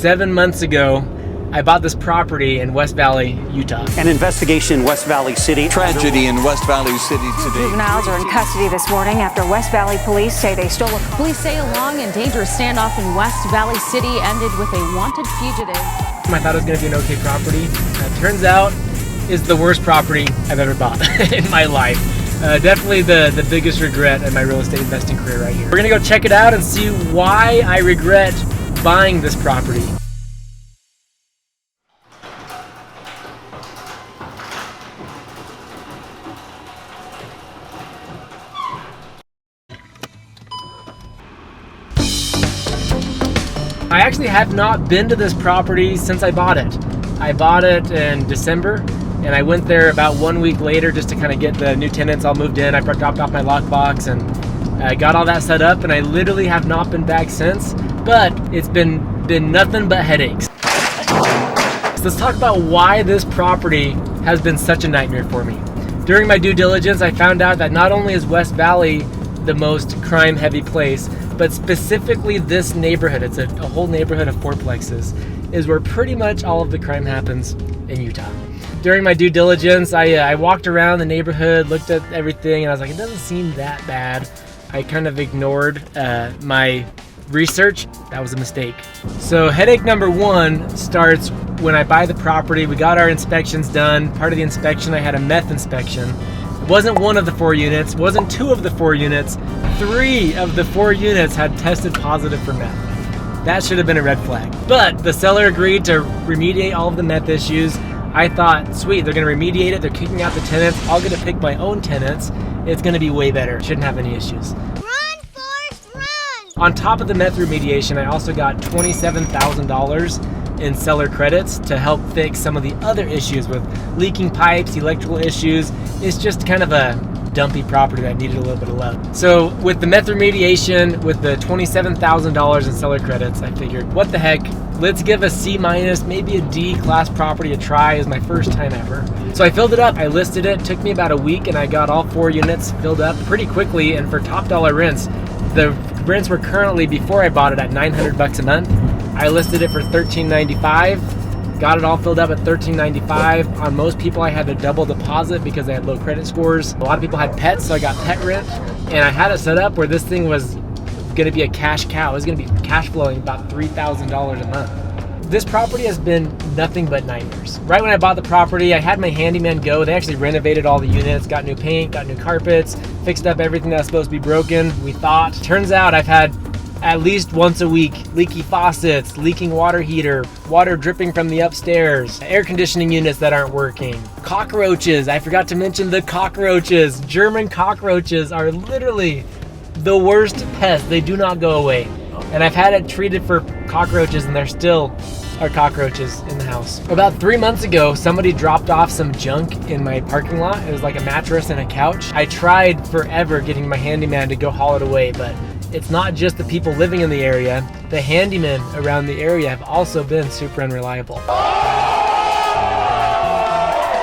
7 months ago, I bought this property in West Valley, Utah. An investigation in West Valley City. Tragedy in West Valley City today. Juveniles are in custody this morning after West Valley police say they stole a... Police say a long and dangerous standoff in West Valley City ended with a wanted fugitive. I thought it was going to be an okay property. It turns out it's the worst property I've ever bought in my life. Definitely the biggest regret in my real estate investing career right here. We're going to go check it out and see why I regret buying this property. I actually have not been to this property since I bought it. I bought it in December, and I went there about 1 week later just to kind of get the new tenants all moved in. I dropped off my lockbox and I got all that set up, and I literally have not been back since, but it's been nothing but headaches. So let's talk about why this property has been such a nightmare for me. During my due diligence, I found out that not only is West Valley the most crime-heavy place, but specifically this neighborhood, it's a whole neighborhood of four-plexes, is where pretty much all of the crime happens in Utah. During my due diligence, I walked around the neighborhood, looked at everything, and I was like, it doesn't seem that bad. I kind of ignored my research. That was a mistake. So headache number one starts when I buy the property. We got our inspections done. Part of the inspection, I had a METH inspection. It wasn't one of the 4 units, wasn't 2 of the 4 units. 3 of the 4 units had tested positive for meth. That should have been a red flag. But the seller agreed to remediate all of the meth issues. I thought, sweet, they're gonna remediate it, they're kicking out the tenants, I'll get to pick my own tenants. It's gonna be way better, shouldn't have any issues. Run, Forrest, run! On top of the meth remediation, I also got $27,000 in seller credits to help fix some of the other issues with leaking pipes, electrical issues. It's just kind of a dumpy property that needed a little bit of love. So with the meth remediation, with the $27,000 in seller credits, I figured, what the heck, let's give a C-, maybe a D class property a try. Is my first time ever. So I filled it up, I listed it, took me about a week, and I got all 4 units filled up pretty quickly. And for top dollar rents, the rents were currently, before I bought it, at $900 a month. I listed it for $1,395. Got it all filled up at $1,395. On most people, I had to double deposit because they had low credit scores. A lot of people had pets, so I got pet rent. And I had it set up where this thing was gonna be a cash cow. It was gonna be cash flowing about $3,000 a month. This property has been nothing but nightmares. Right when I bought the property, I had my handyman go. They actually renovated all the units, got new paint, got new carpets, fixed up everything that was supposed to be broken, we thought. Turns out I've had at least once a week leaky faucets, leaking water heater, water dripping from the upstairs, air conditioning units that aren't working, cockroaches. I forgot to mention the cockroaches. German cockroaches are literally the worst pest. They do not go away. And I've had it treated for cockroaches, and there still are cockroaches in the house. About 3 months ago, somebody dropped off some junk in my parking lot. It was like a mattress and a couch. I tried forever getting my handyman to go haul it away, but it's not just the people living in the area. The handymen around the area have also been super unreliable.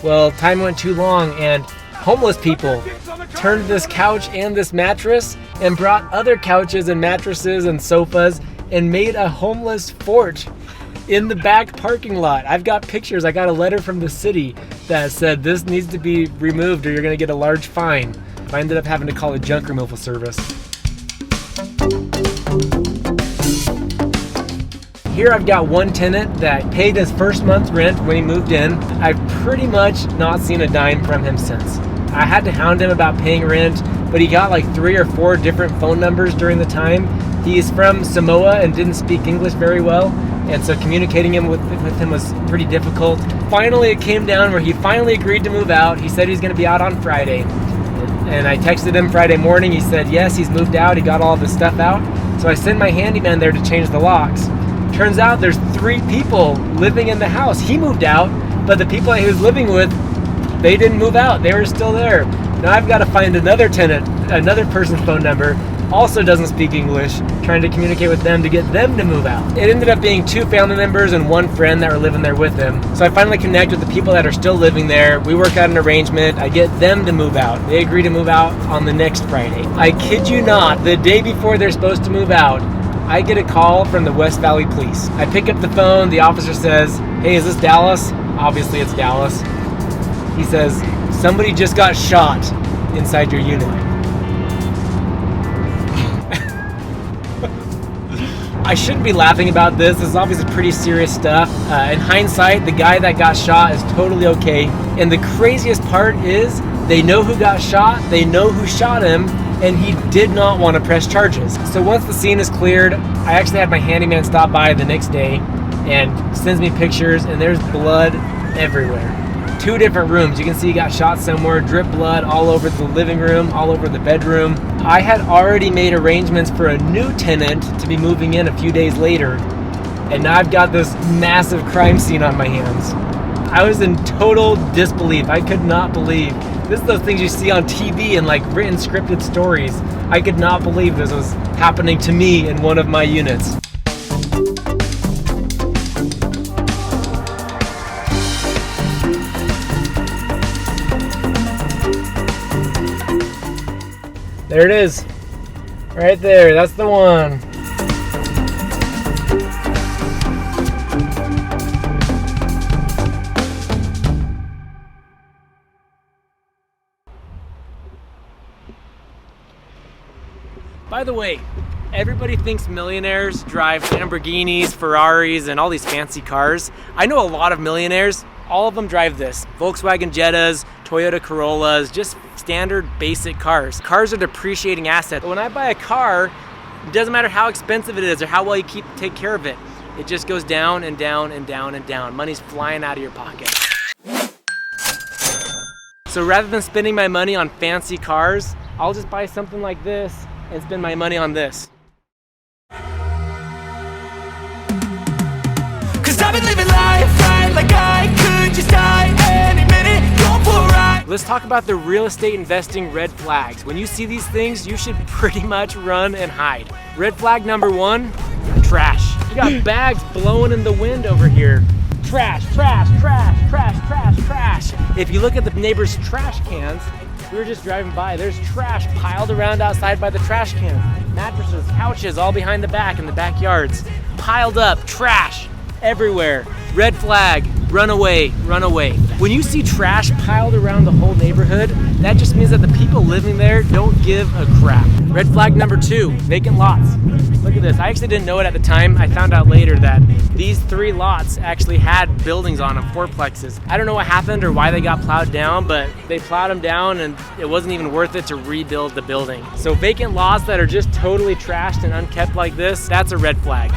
Well, time went too long, and homeless people turned this couch and this mattress and brought other couches and mattresses and sofas and made a homeless fort in the back parking lot. I've got pictures. I got a letter from the city that said this needs to be removed or you're gonna get a large fine. I ended up having to call a junk removal service. Here I've got one tenant that paid his first month's rent when he moved in. I've pretty much not seen a dime from him since. I had to hound him about paying rent, but he got like 3 or 4 different phone numbers during the time. He's from Samoa and didn't speak English very well, and so communicating with him was pretty difficult. Finally, it came down where he finally agreed to move out. He said he's gonna be out on Friday. And I texted him Friday morning. He said, yes, he's moved out. He got all the stuff out. So I sent my handyman there to change the locks. Turns out there's 3 people living in the house. He moved out, but the people he was living with, they didn't move out. They were still there. Now I've got to find another tenant, another person's phone number, also doesn't speak English, trying to communicate with them to get them to move out. It ended up being 2 family members and 1 friend that were living there with him. So I finally connect with the people that are still living there. We work out an arrangement. I get them to move out. They agree to move out on the next Friday. I kid you not, the day before they're supposed to move out, I get a call from the West Valley Police. I pick up the phone, the officer says, "Hey, is this Dallas?" Obviously it's Dallas. He says, "Somebody just got shot inside your unit." I shouldn't be laughing about this. This is obviously pretty serious stuff. In hindsight, the guy that got shot is totally okay. And the craziest part is they know who got shot, they know who shot him, and he did not want to press charges. So once the scene is cleared, I actually had my handyman stop by the next day and sends me pictures, and there's blood everywhere. 2 different rooms. You can see he got shot somewhere, drip blood all over the living room, all over the bedroom. I had already made arrangements for a new tenant to be moving in a few days later, and now I've got this massive crime scene on my hands. I was in total disbelief. I could not believe. This is those things you see on TV and like written scripted stories. I could not believe this was happening to me in one of my units. There it is. Right there. That's the one. By the way, everybody thinks millionaires drive Lamborghinis, Ferraris, and all these fancy cars. I know a lot of millionaires. All of them drive this. Volkswagen Jettas, Toyota Corollas, just standard basic cars. Cars are depreciating assets. When I buy a car, it doesn't matter how expensive it is or how well you take care of it. It just goes down and down and down and down. Money's flying out of your pocket. So rather than spending my money on fancy cars, I'll just buy something like this and spend my money on this. I've been living life right like I could just die any minute, going for a ride. Let's talk about the real estate investing red flags. When you see these things, you should pretty much run and hide. Red flag number 1, trash. You got bags blowing in the wind over here. Trash, trash, trash, trash, trash, trash. If you look at the neighbor's trash cans, we were just driving by, there's trash piled around outside by the trash cans. Mattresses, couches, all behind the back in the backyards. Piled up, trash everywhere. Red flag, run away, run away. When you see trash piled around the whole neighborhood, that just means that the people living there don't give a crap. Red flag number 2, vacant lots. Look at this, I actually didn't know it at the time. I found out later that these 3 lots actually had buildings on them, four-plexes. I don't know what happened or why they got plowed down, but they plowed them down and it wasn't even worth it to rebuild the building. So vacant lots that are just totally trashed and unkept like this, that's a red flag.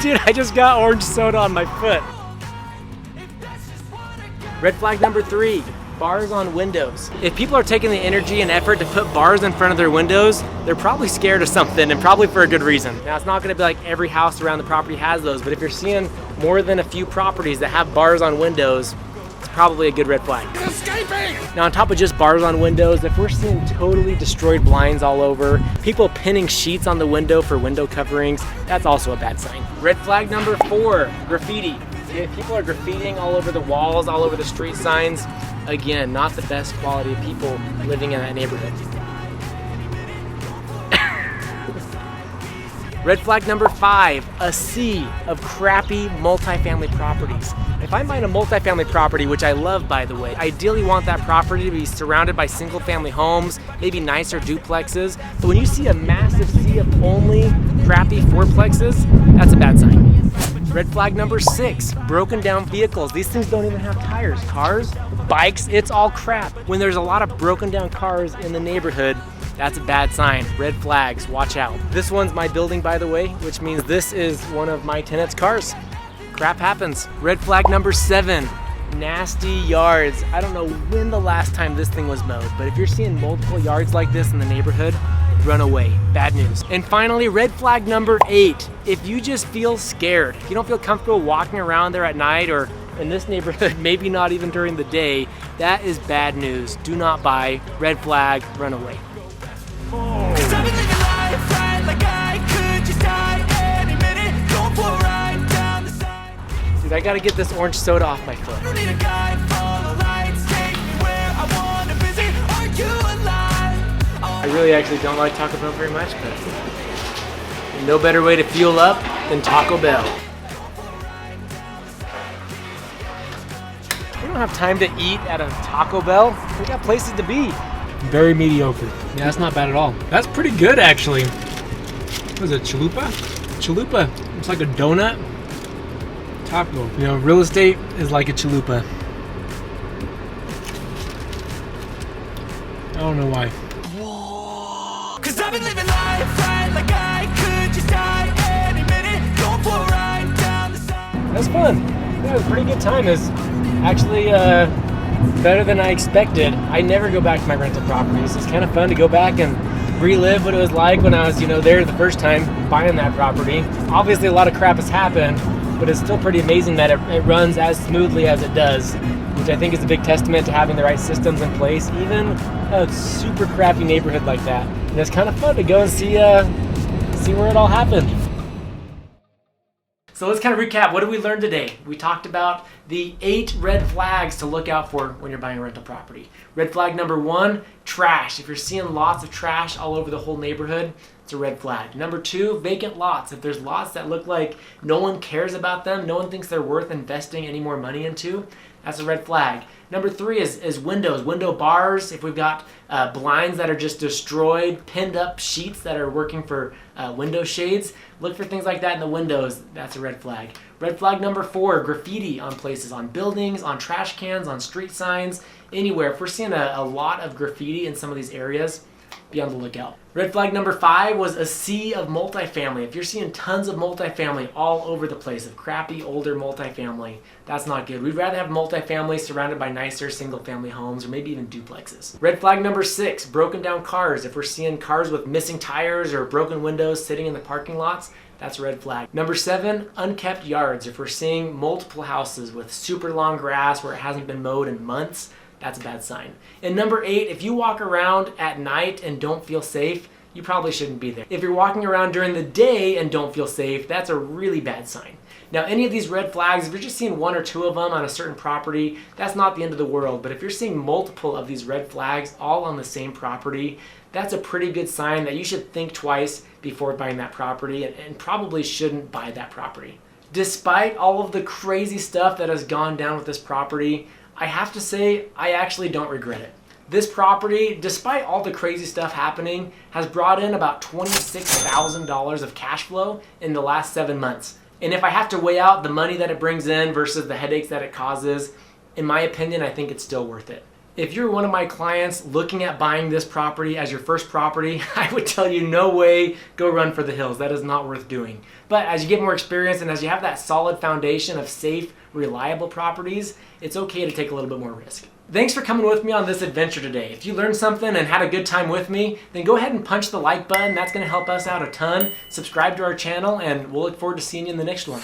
Dude, I just got orange soda on my foot. Red flag number 3, bars on windows. If people are taking the energy and effort to put bars in front of their windows, they're probably scared of something and probably for a good reason. Now, it's not gonna be like every house around the property has those, but if you're seeing more than a few properties that have bars on windows, it's probably a good red flag. Escaping! Now, on top of just bars on windows, if we're seeing totally destroyed blinds all over, people pinning sheets on the window for window coverings, that's also a bad sign. Red flag number 4, graffiti. If people are graffitiing all over the walls, all over the street signs, again, not the best quality of people living in that neighborhood. Red flag number 5, a sea of crappy multifamily properties. If I'm buying a multifamily property, which I love by the way, I ideally want that property to be surrounded by single family homes, maybe nicer duplexes, but when you see a massive sea of only crappy fourplexes, that's a bad sign. Red flag number 6, broken down vehicles. These things don't even have tires. Cars, bikes, it's all crap. When there's a lot of broken down cars in the neighborhood, that's a bad sign. Red flags, watch out. This one's my building, by the way, which means this is one of my tenants' cars. Crap happens. Red flag number 7, nasty yards. I don't know when the last time this thing was mowed, but if you're seeing multiple yards like this in the neighborhood, run away. Bad news. And finally, red flag number 8, if you just feel scared, if you don't feel comfortable walking around there at night or in this neighborhood, maybe not even during the day, that is bad news. Do not buy. Red flag, run away. Dude, I gotta get this orange soda off my foot. I really actually don't like Taco Bell very much, but No better way to fuel up than Taco Bell. We don't have time to eat at a Taco Bell. We got places to be. Very mediocre. Yeah, that's not bad at all. That's pretty good, actually. What is it, chalupa? Chalupa. It's like a donut. Taco. You know, real estate is like a chalupa. I don't know why. Cause I've been living life right like I could just die any minute. Going for a ride down the side. That's fun. Yeah, it was a pretty good time. It's actually better than I expected. I never go back to my rental properties. It's kind of fun to go back and relive what it was like when I was, there the first time buying that property. Obviously, a lot of crap has happened, but it's still pretty amazing that it runs as smoothly as it does, which I think is a big testament to having the right systems in place, even a super crappy neighborhood like that. And it's kind of fun to go and see where it all happened. So let's kind of recap. What did we learn today? We talked about the 8 red flags to look out for when you're buying a rental property. Red flag number 1, trash. If you're seeing lots of trash all over the whole neighborhood, it's a red flag. Number 2, vacant lots. If there's lots that look like no one cares about them, no one thinks they're worth investing any more money into, that's a red flag. Number 3 is windows, window bars. If we've got blinds that are just destroyed, pinned up sheets that are working for window shades, look for things like that in the windows. That's a red flag. Red flag number 4, graffiti on places, on buildings, on trash cans, on street signs, anywhere. If we're seeing a lot of graffiti in some of these areas, be on the lookout. Red flag number 5 was a sea of multifamily. If you're seeing tons of multifamily all over the place, of crappy older multifamily, that's not good. We'd rather have multifamily surrounded by nicer single family homes or maybe even duplexes. Red flag number 6, broken down cars. If we're seeing cars with missing tires or broken windows sitting in the parking lots, that's a red flag. Number 7, unkept yards. If we're seeing multiple houses with super long grass where it hasn't been mowed in months, that's a bad sign. And number 8, if you walk around at night and don't feel safe, you probably shouldn't be there. If you're walking around during the day and don't feel safe, that's a really bad sign. Now, any of these red flags, if you're just seeing 1 or 2 of them on a certain property, that's not the end of the world. But if you're seeing multiple of these red flags all on the same property, that's a pretty good sign that you should think twice before buying that property and probably shouldn't buy that property. Despite all of the crazy stuff that has gone down with this property, I have to say, I actually don't regret it. This property, despite all the crazy stuff happening, has brought in about $26,000 of cash flow in the last 7 months. And if I have to weigh out the money that it brings in versus the headaches that it causes, in my opinion, I think it's still worth it. If you're one of my clients looking at buying this property as your first property, I would tell you no way, go run for the hills. That is not worth doing. But as you get more experience and as you have that solid foundation of safe, reliable properties, it's okay to take a little bit more risk. Thanks for coming with me on this adventure today. If you learned something and had a good time with me, then go ahead and punch the like button. That's going to help us out a ton. Subscribe to our channel, and we'll look forward to seeing you in the next one.